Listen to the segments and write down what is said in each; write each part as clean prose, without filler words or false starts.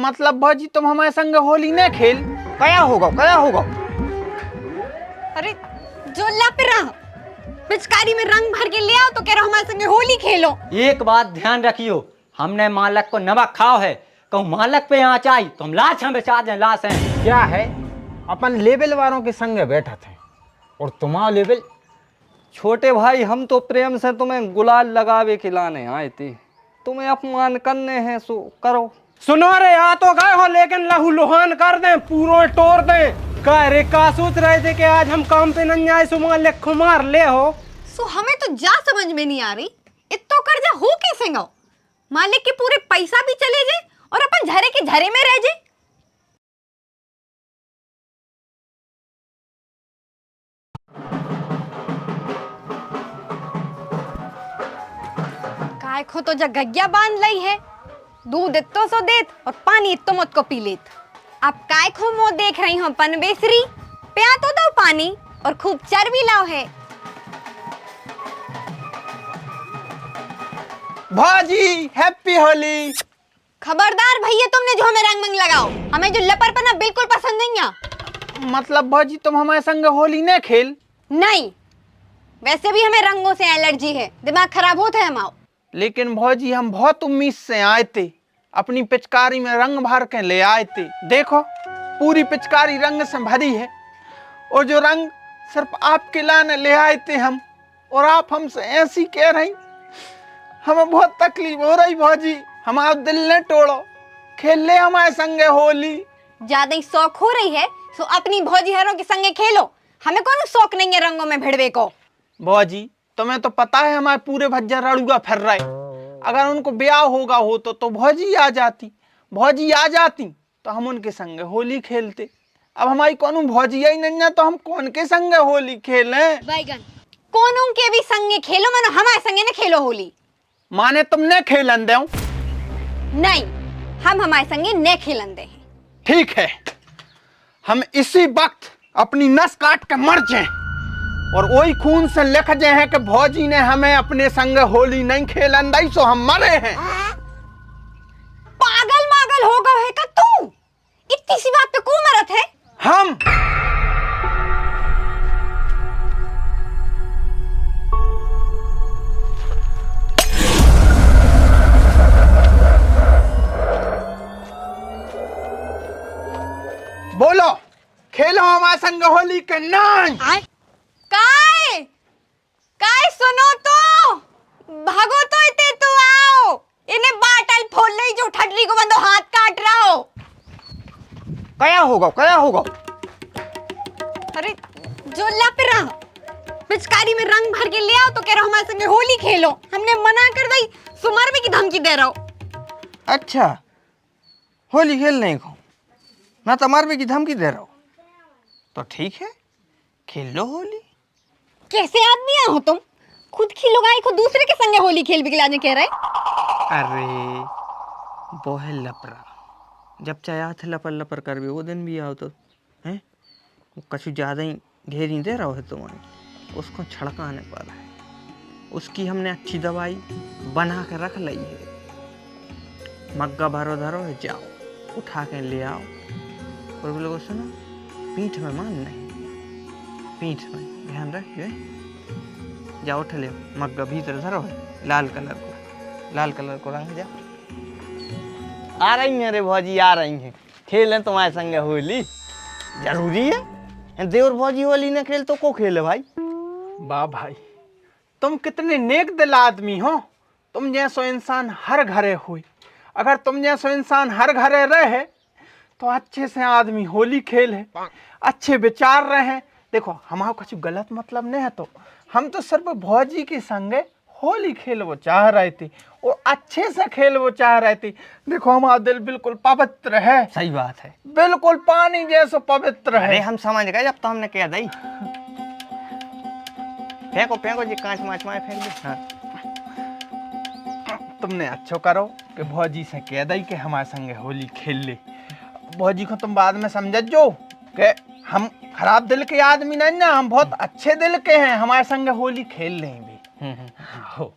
मतलब भौजी तुम हमारे संग होली न खेल? क्या होगा? अरे जो लप रहा पिचकारी में रंग भर के ले आओ तो कह रहा हमारे संग होली खेलो। एक बात ध्यान रखियो, हमने मालक को नमक खाओ है, कहूँ मालक पे आँच आई तो हम लाश हम बेचा दें, लाश हैं। क्या है, अपन लेवल वालों के संग बैठा थे और तुम्हारा लेवल। छोटे भाई हम तो प्रेम से तुम्हें गुलाल लगावे खिलाने आए थे, तुम्हें अपमान करने हैं सो करो। सुनो रे, आ तो गए हो लेकिन लहू लुहान कर दें, पूरो तोड़ दें। कह रे का सोच रहे थे कि आज हम काम पे नहीं आए, सो मालिक खुमार ले हो। सो हमें तो जा समझ में नहीं आ रही, इतो कर्जा हो कैसे गो? मालिक के पूरे पैसा भी चले जाए और अपन झरे के झरे में रह जाए। काय खो तो जगग्या बांध ली है, दूध इतो सो देत और पानी इतो मत को पी लेत। अब काय खो मुंह देख रही हूँ पन बेसरी, प्या तो दो पानी और खूब चर्बी लाओ है। भौजी हैप्पी होली। खबरदार भैया, तुमने जो हमें रंग मंग लगाओ, हमें जो लपरपना बिल्कुल पसंद नहीं है। मतलब भौजी तुम हमारे संग होली न खेल? नहीं, वैसे भी हमें रंगों से एलर्जी है, दिमाग खराब होता है हमारा। लेकिन भौजी हम बहुत उम्मीद से आए थे, अपनी पिचकारी में रंग भर के ले आए थे। देखो पूरी पिचकारी रंग से भरी है और जो रंग सिर्फ आपके लाने ले आए थे हम, और आप हमसे ऐसी कह रही, हमें बहुत तकलीफ हो रही भौजी। हमारा दिल न तोड़ो, खेल ले हमारे संगे होली। ज्यादा ही शौक हो रही है तो अपनी भौजी हरों के संगे खेलो, हमें कौन शौक नहीं है रंगों में भिड़वे को। भौजी तुम्हें तो पता है हमारे पूरे भज्जा रड़ुआ फिर रहे, अगर उनको ब्याह होगा हो तो भौजी आ जाती तो हम उनके संगे होली खेलते। अब हमारी कौन भौजी ही नहीं है तो हम कौन के संगे होली खेलें? बैगन कौन के भी संगे खेलो, मनो हमारे संगे न खेलो होली। माने तुमने खेलन दे? नहीं, हम हमारे संगे न खेलन दे। ठीक है, हम इसी वक्त अपनी नस काट के मर जाएं और वही खून से लिख जाए हैं कि भौजी ने हमें अपने संग होली नहीं खेलन दी, सो हम मरे हैं। पागल मागल हो गए है का तू? इतनी सी बात पे क्यों मरत है? हम बोलो, खेलो हमारे संग होली के नाम। काय काय सुनो तो, भागो तो इते तू आओ, इन्हें बाटल फोड़ ले जो ठडली को बंदो हाथ काट रहा हो। क्या होगा? अरे जो लप रहा पिचकारी में रंग भर के ले आओ तो कह रहा हमारे संगे होली खेलो, हमने मना कर दी, सुमर में की धमकी दे रहा हो। अच्छा, होली खेल नहीं को ना, तुम्हारे भी की धमकी दे रहा हो तो ठीक है, खेल लो होली। कैसे आदमी हो तुम, खुद की लुगाई को दूसरे के संगे होली खेल भी खिलाने कह रहे? अरे वो है लपरा, जब चाहे हाथ लपर लपर कर भी वो दिन भी आओ तो हैं, वो कछु ज़्यादा ही घेरी दे रहा है तुम्हें, उसको छड़काने पर है, उसकी हमने अच्छी दवाई बना के रख ली है। मग्गा भरो धरो है, जाओ उठा के ले आओ और वो लोगों सुनो, पीठ में मान नहीं, पीठ में ध्यान रखिए, जाओ उठ ले, मग्गा भीतर धरो है, लाल कलर को रंग जाओ। आ रही हैं रे भौजी, आ रही हैं, खेलें तुम्हारे संग होली, जरूरी है। देवर भौजी होली न खेल तो को खेले भाई? वाह भाई, तुम कितने नेक दिल आदमी हो, तुम जैसो इंसान हर घरे हुई। अगर तुम जैसो इंसान हर घरे रहे तो अच्छे से आदमी होली खेल है, अच्छे विचार रहे। देखो हमारा कुछ गलत मतलब नहीं है, तो हम तो सिर्फ भौजी के संगे होली खेल वो चाह रहे थे और अच्छे से खेल वो चाह रहे थे। देखो हमारा दिल बिल्कुल पवित्र है। सही बात है, बिल्कुल पानी जैसा पवित्र है। अरे हम समझ गए, जब तो हमने कह दी, फेंको जी, कांच माच माए फेंक दे। हाँ। तुमने अच्छो करो कि भौजी से कह दी कि हमारे संगे होली खेल ले। भौजी को तुम बाद में समझ जो कि हम खराब दिल के आदमी नहीं ना, हम बहुत अच्छे दिल के हैं, हमारे संगे होली खेल लेंगे। हो,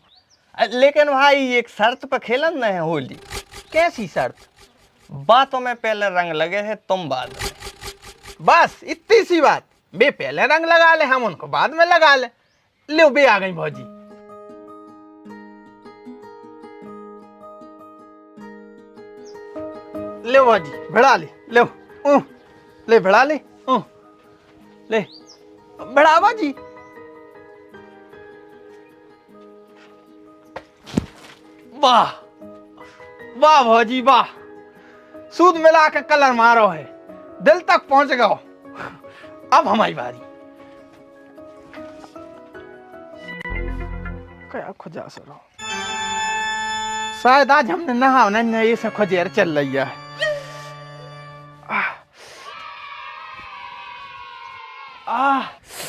लेकिन भाई एक शर्त पर खेलन न है होली। कैसी शर्त? बातों में पहले रंग लगे हैं, तुम बाद में। बस इतनी सी बात। बे पहले रंग लगा ले, हम उनको बाद में लगा ले। लो बे आ गई भौजी। ले भौजी भिड़ा ले, ले ले भिड़ा ले, ले भिड़ा भौजी। वाह वाह भौजी वाह, सूद मिला के कलर मारो है, दिल तक पहुंच गओ। अब हमारी बारी। क्या खुजा सो रहो, शायद आज हमने नहा नहीं से खुजेर चल रही है।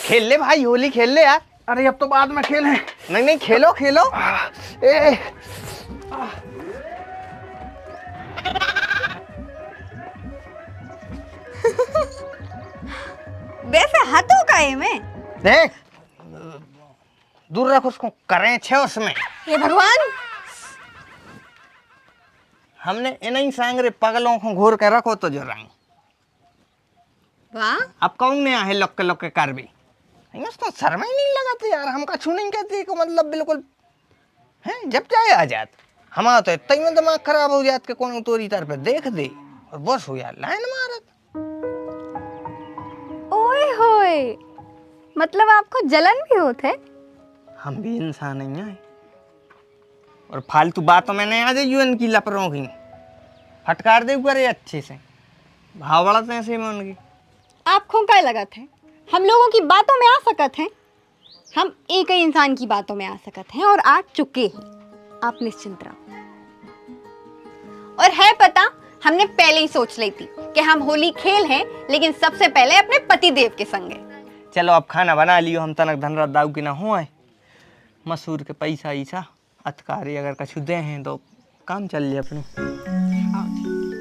खेल ले भाई, होली खेल ले यार। अरे अब तो बाद में खेलें। नहीं नहीं, खेलो खेलो। ए वैसे हाथों का है मैं। देख, दूर रख उसको, करें छे उसमें। हे भगवान, हमने इन्हीं सांगरे पगलों को घूर के रखो तो जो रंग। वाह, अब कौन ने आहे लक्के लक्के कर भी तो शर्म ही नहीं लगाते यार। हमका छू नहीं कहती को मतलब बिल्कुल है। जब चाहे आ जात, हमारा तो इतना ही में दिमाग खराब हो जात के कौन तोरी तर पे देख दे और बस हो यार लाइन मारत। ओए होए, मतलब आपको जलन भी होते? हम भी इंसान ही हैं और फालतू बातों में नहीं आ जाइयो इनकी लपरों की। फटकार दे करे अच्छे से, भाव बढ़ते ऐसे में उनकी। आपको क्या लगा थे हम लोगों की बातों में आ सकत हैं? हम एक ही इंसान की बातों में आ सकत हैं और आ चुके हैं। आप निश्चिंत रहो। और है पता, हमने पहले ही सोच ली थी कि हम होली खेल हैं, लेकिन सबसे पहले अपने पति देव के संगे। चलो अब खाना बना लियो, हम तनक धनरात दाऊ की ना हो आए। मसूर के पैसा ईसा अतकारी अगर कछु दे हैं तो काम चल जाए अपने।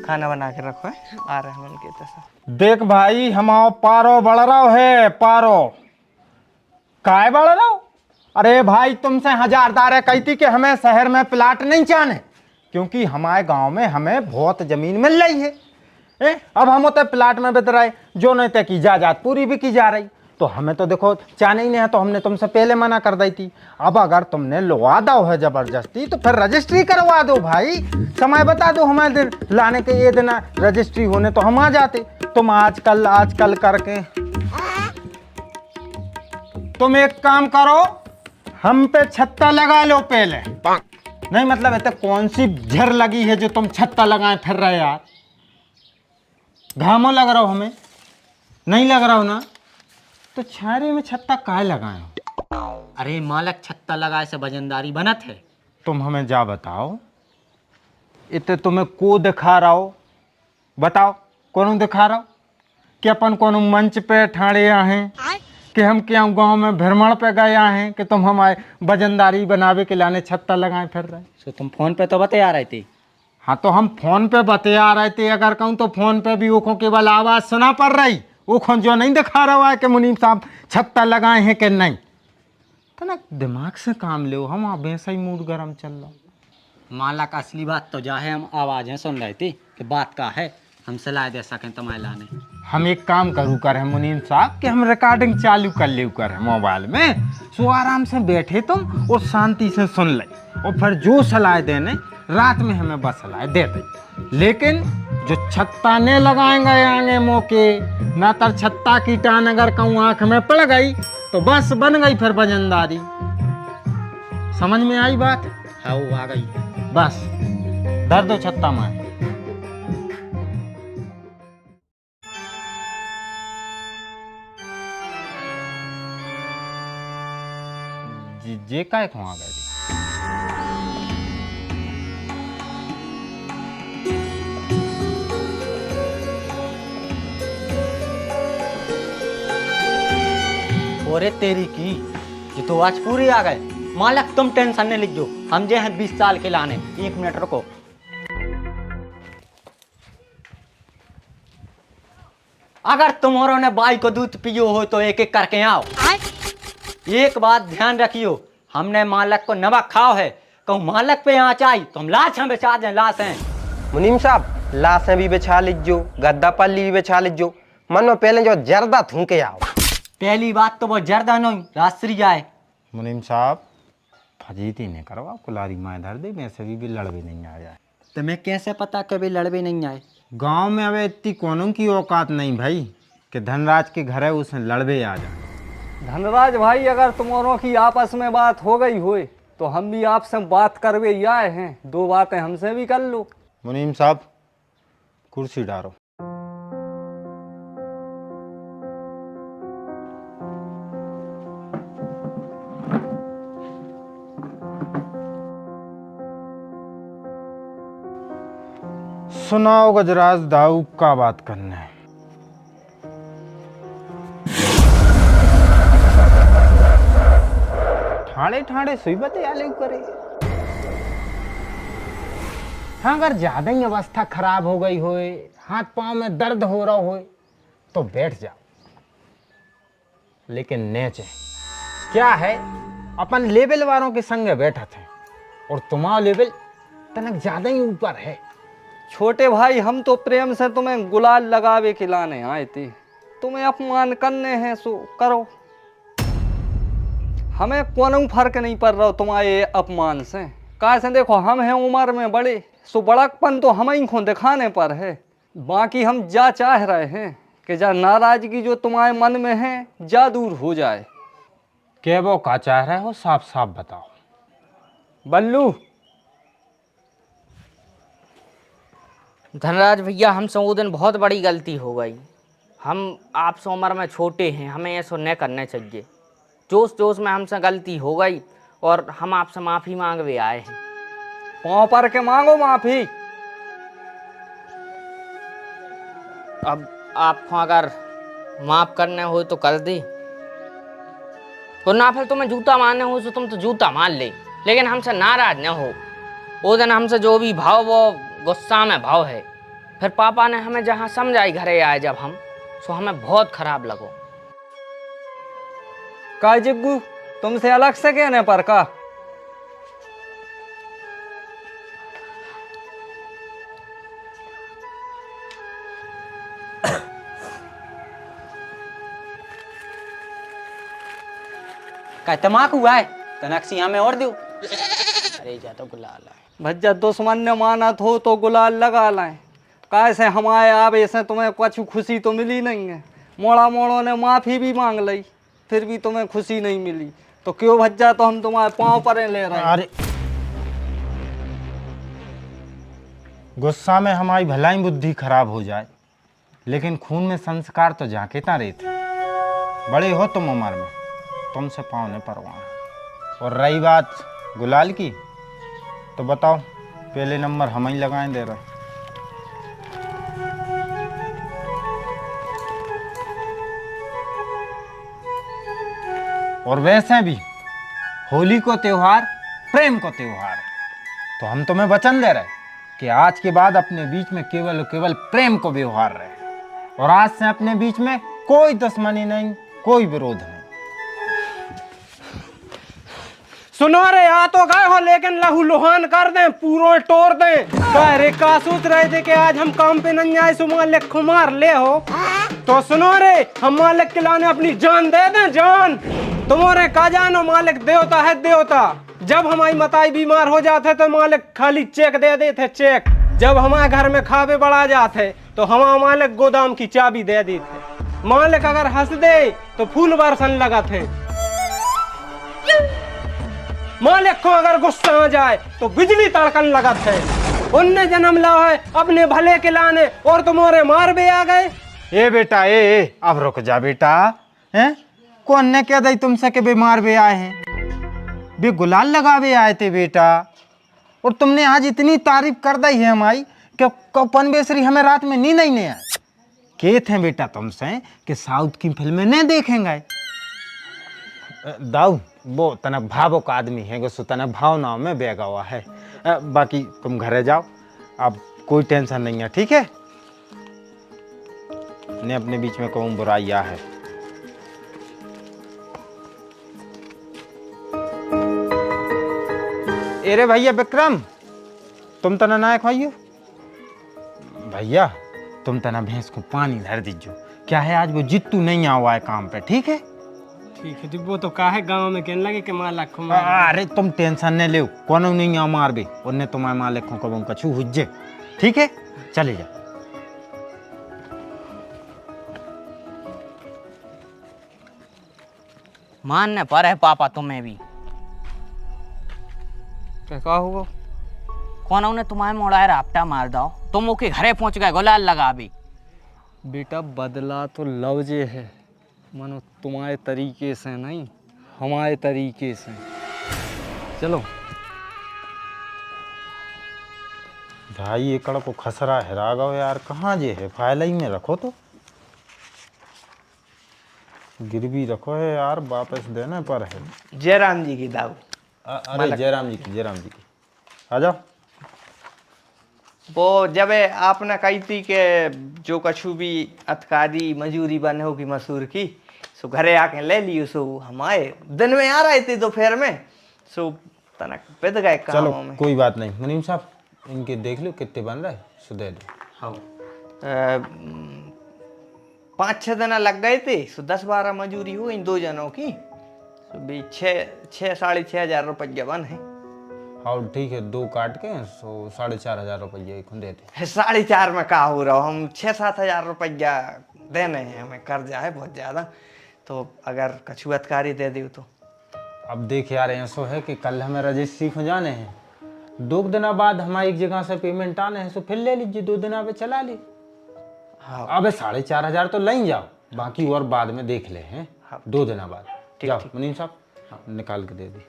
खाना बना के रखो है, आ रहे हैं उनके तसा। देख भाई, हम आओ पारो बढ़ रहा है। पारो काय बढ़ रहा हो? अरे भाई, तुमसे हजार दारे कहती कि हमें शहर में प्लाट नहीं चाहने, क्योंकि हमारे गांव में हमें बहुत जमीन मिल रही है। अब हम होते प्लाट में बित रहे, जो नहीं तय की जायदाद पूरी भी की जा रही। तो हमें तो देखो चाहने ही नहीं है, तो हमने तुमसे पहले मना कर दी थी। अब अगर तुमने लवा दो है जबरदस्ती, तो फिर रजिस्ट्री करवा दो भाई। समय बता दो हमारे दिन लाने के, ये दिन रजिस्ट्री होने तो हम आ जाते। तुम आजकल करके तुम एक काम करो, हम पे छत्ता लगा लो पहले। नहीं मतलब इतने कौन सी झर लगी है जो तुम छत्ता लगाए फिर रहे यार? घामो लग रहा हो, हमें नहीं लग रहा हो ना, तो छारे में छत्ता काहे लगाए हो? अरे मालक, छत्ता लगाए से वजनदारी बनत है। तुम हमें जा बताओ, इतने तुम्हें को दिखा रहा हो? बताओ कौन दिखा रहा हो? कि अपन कौन मंच पे ठाड़े हैं, कि हम क्या गांव में भ्रमण पे गए हैं कि तुम हमारे वजनदारी बनावे के लाने छत्ता लगाए फिर रहे? सो तुम फोन पे तो बता रहे थे। हाँ तो हम फोन पे बता रहे थे, अगर कहूँ तो फोन पे भी ओखों केवल आवाज़ सुना पड़ रही। ओखों जो नहीं दिखा रहा है कि मुनीम साहब छत्ता लगाए हैं कि नहीं। तो ना दिमाग से काम लो, हम आप वैसा ही मूड गर्म चल रहा। मालक, असली बात तो जा है, हम आवाज़ें सुन रहे थे कि बात का है, हम सलाह दे सकें तुम्हारे लाने। हम एक काम करूँ कर मुनीम साहब कि हम रिकॉर्डिंग चालू कर ले कर मोबाइल में, सो आराम से बैठे तुम और शांति से सुन ले, और फिर जो सलाह देने रात में हमें बस सलाह दे दे। लेकिन जो छत्ता ने लगाएंगे आगे मौके ना, तर छत्ता की टान अगर कहूँ आँख में पड़ गई तो बस बन गई फिर वजनदारी। समझ में आई बात? हाँ, वो आ गई। बस धर दो छत्ता में। जे काय को आ गए? ओरे तेरी की, ये तो आज पूरी आ गए। मालक, तुम टेंशन नहीं लिख दो, हम जे हैं 20 साल के लाने। 1 मिनट रुको। अगर तुम्हारों ने बाई को दूध पियो हो तो एक एक करके आओ। एक बात ध्यान रखियो, हमने मालक को नमक खाओ है, कहूँ मालक पे यहाँ चाहिए तो हम लाश हम बेचा दें। लाश हैं मुनीम साहब, लाशें भी बिछा लीजो, गद्दा पल्ली भी बिछा लीजो, मनो पहले जो जर्दा थूके आओ। पहली बात तो वो जर्दा नहीं रास्त्री जाए। मुनीम साहब फजीती नहीं करवा, कुलारी माए धर दे, वैसे भी लड़वे नहीं आ जाए। तुम्हें कैसे पता कभी लड़वे नहीं आए? गांव में अब इतनी कोनों की औकात नहीं भाई कि धनराज के घर है उसमें लड़वे आ जाए। धनराज भाई, अगर तुम्हारों की आपस में बात हो गई होए तो हम भी आपसे बात करवे ही आए हैं, दो बातें हमसे भी कर लो। मुनीम साहब कुर्सी डालो। सुनाओ गजराज दाऊद का बात करना है। ठाणे ठाणे सुई बते आले करे। हाँ, अगर ज्यादा ही अवस्था खराब हो गई होए, हाथ पांव में दर्द हो रहा होए तो बैठ जाओ, लेकिन नेचे क्या है अपन लेवल वालों के संग बैठा थे और तुम्हारा लेवल तनक ज्यादा ही ऊपर है। छोटे भाई, हम तो प्रेम से तुम्हें गुलाल लगावे खिलाने आए थे, तुम्हें अपमान करने हैं सो करो, हमें कोई फर्क नहीं पड़ रहा तुम्हारे अपमान से। कैसे देखो, हम हैं उम्र में बड़े, सो बड़कपन तो हम ही को दिखाने पर है। बाकी हम जा चाह रहे हैं कि जा नाराजगी जो तुम्हारे मन में है जा दूर हो जाए। क्या वो का चाह रहे हो, साफ साफ बताओ। बल्लू, धनराज भैया, हमसे वो दिन बहुत बड़ी गलती हो गई। हम आपसे उम्र में छोटे हैं, हमें ऐसा नहीं करना चाहिए। जोश जोश में हमसे गलती हो गई और हम आपसे माफ़ी मांगवे आए हैं। पाँव पर के मांगो माफी। अब आपको अगर माफ़ करने हो तो कर दे, और ना फिर तुम्हें जूता मारने हो तो तुम तो जूता मार ले, लेकिन हमसे नाराज न हो। वो दिन हमसे जो भी भाव वो गुस्सा में भाव है। फिर पापा ने हमें जहाँ समझाई घरे आए जब हम, सो हमें बहुत खराब लगो। का जिग्गू, तुमसे अलग से कहने पर का? का तमाक हुआ है तनक्सी हमें और दो। अरे जा तो गुलाल है भज्जा, दुश्मन ने माना तो गुलाल लगा लाए। कैसे हमारे आवे से तुम्हें कुछ खुशी तो मिली नहीं है। मोड़ा मोड़ों ने माफी भी मांग ली, फिर भी तुम्हें खुशी नहीं मिली, तो क्यों भज्जा तो हम तुम्हारे पाँव पर ले रहे हैं। अरे गुस्सा में हमारी भलाई बुद्धि खराब हो जाए, लेकिन खून में संस्कार तो झांकेता रहते। बड़े हो तुम उम्र में, तुमसे पाँव ने परवाह। और रही बात गुलाल की, तो बताओ पहले नंबर हम ही लगाएं दे रहे। और वैसे भी होली को त्योहार प्रेम को त्योहार है, तो हम तुम्हें वचन दे रहे कि आज के बाद अपने बीच में केवल और केवल प्रेम को व्यवहार रहे, और आज से अपने बीच में कोई दुश्मनी नहीं, कोई विरोध नहीं। सुनो रे, आ तो गए हो लेकिन लहू लुहान कर दें, पूरो तोड़ दें। कह रे का सोच रहे थे कि आज हम काम पे नहीं आए, सो मालिक को मार ले हो। तो सुनो रे, हम मालिक के लाने अपनी जान दे दें, जान। तुम्हारे का जानो, मालिक देवता है देवता। जब हमारी मताई बीमार हो जाते तो मालिक खाली चेक दे देते, चेक। जब हमारे घर में खावे बढ़ा जाते तो हमारा मालिक गोदाम की चाबी दे देते। मालिक अगर हंस दे तो फूल बरसन लगा थे। मालिक को अगर गुस्सा आ जाए तो बिजली तड़कन लगा थे। उनने जन्म लिया है अपने भले के लाने, और तुम्हारे मार भी आ गए। ए बेटा, ए अब रुक जा बेटा। हैं कौन ने कह दी तुमसे के बीमार भी आए हैं? बे गुलाल लगावे आए थे बेटा, और तुमने आज इतनी तारीफ कर दी है हमारी कि कौन बेसरी हमें रात में नींद नहीं आए। कहते हैं बेटा तुमसे कि साउथ की फिल्में नहीं देखेंगे। दाऊ वो तनक भावुक आदमी है, गुस्सो तनक भावनाओं में बेगा हुआ है। बाकी तुम घरे जाओ, अब कोई टेंशन नहीं है, ठीक है? ने अपने बीच में कहूँ बुराइयाँ है। अरे भैया विक्रम, तुम तो नायक भाइयो भैया तुम तना भैंस को पानी धर दीजियो। क्या है आज वो जित्तू नहीं आवा है काम पे, ठीक है? ठीक है, वो तो काहे गांव में कहने लगे कि माँ लाखों अरे तुम टेंशन नहीं ले, कोनो नहीं आ मार भी उन्हें तुम्हारे माँ लेखों कब कछु हुज्जे, ठीक है? चले जा। मानने पर है पापा तुम्हें भी। क्या हुआ? कौन उन्हें तुम्हारे मोड़ा रापटा मार दो, तुम ओके घरे पहुंच गए गुलाल लगा भी। बेटा बदला तो लवजे है, मानो तुम्हारे तरीके से नहीं, हमारे तरीके से। चलो भाई एकड़ को खसरा हिरा गो यार, कहाँ जे है? फाइल ही में रखो तो, गिरवी रखो है यार, वापस देने पर है। जयराम जी की दाऊ। अरे जयराम जी की, जयराम जी की, आ जाओ। वो जब आपने कही थी कि जो कछु भी अतकारी मजूरी बने होगी मसूर की, सो घरे आके ले लियो। सो हम आए, दिन में आ रहे थे दोपहर में, सो तनक पिद गए चलो कामों में। कोई बात नहीं, मुनीम साहब इनके देख लो कितने बन रहे, सो दे दो। हाँ 5-6 दिन लग गए थे, सो 10-12 मजूरी हुई इन 2 जनों की, सो भी 6-6,500 रुपये बन है। हाँ ठीक है, 2 काट के सो 4,500 रुपये खुद देते। 4.5 में का हो रहा हो, हम 6-7 हजार रुपया देने हैं, हमें कर्जा है बहुत ज़्यादा, तो अगर कछु अतकारी दे दी तो। अब देख यार ऐसा है कि कल हमें रजिस्ट्री को जाने हैं, 2 दिन बाद हमारी एक जगह से पेमेंट आने हैं, सो फिर ले लीजिए, 2 दिन पे चला ली। हाँ अब 4,500 तो ले जाओ, बाकी और बाद में देख ले हैं। हाँ, 2 दिन बाद जाओ ठीक। मुनीम साहब, हाँ, निकाल के दे दी।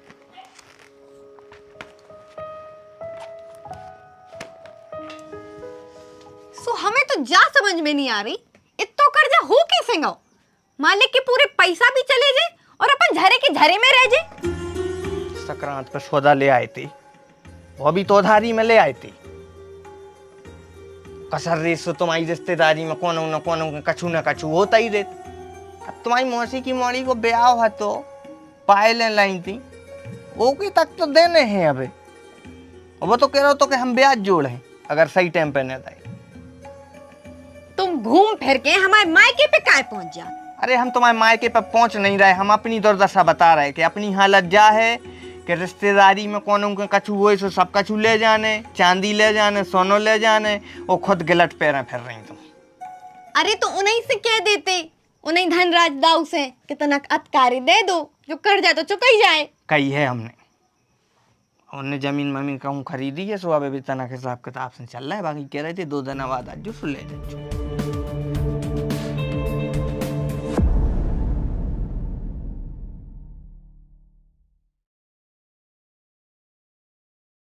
सो हमें तो जा समझ में नहीं आ रही, इतना कर्जा हो कैसे गो? मालिक के पूरे पैसा भी चले जाए और अपन झरे के झरे में रह जाए। संक्रांत पर सौदा ले आए थे, वो भी तो उधारी में ले आए थे। कसर रेस तो तुम्हारी रिश्तेदारी में कोनो न कोनो कछु न कछु होता ही रहता। अब तुम्हारी मौसी की मोड़ी को ब्याह हुआ तो पायलें लाई थी, ओके तक तो देने हैं अबे। वो तो कह रहा हो तो कि हम ब्याज जोड़े अगर सही टाइम पे न आए। तुम घूम फिर के हमारे मायके पे काय पहुंच जा। अरे हम तुम्हारे मायके पर पहुंच नहीं रहे, हम अपनी दुर्दशा बता रहे कि अपनी हालत जा है कि रिश्तेदारी में कोनो के कछु हुए सो सब कछु ले जाने, चांदी ले जाने, सोनो ले जाने, और खुद गिलट पैरें फिर रही तुम। अरे तो उन्हीं से कह देते, उन्हीं धनराज दाऊ से कि तनक अतकारी दे दो, जो कर्जा तो चुका ही जाए। कही है हमने, उन्हें जमीन ममीन कहूँ खरीदी है, सो अब अभी तना के हिसाब किताब से चल रहा है। बाकी कह रहे थे 2 दिन बाद आज जो ले जाओ।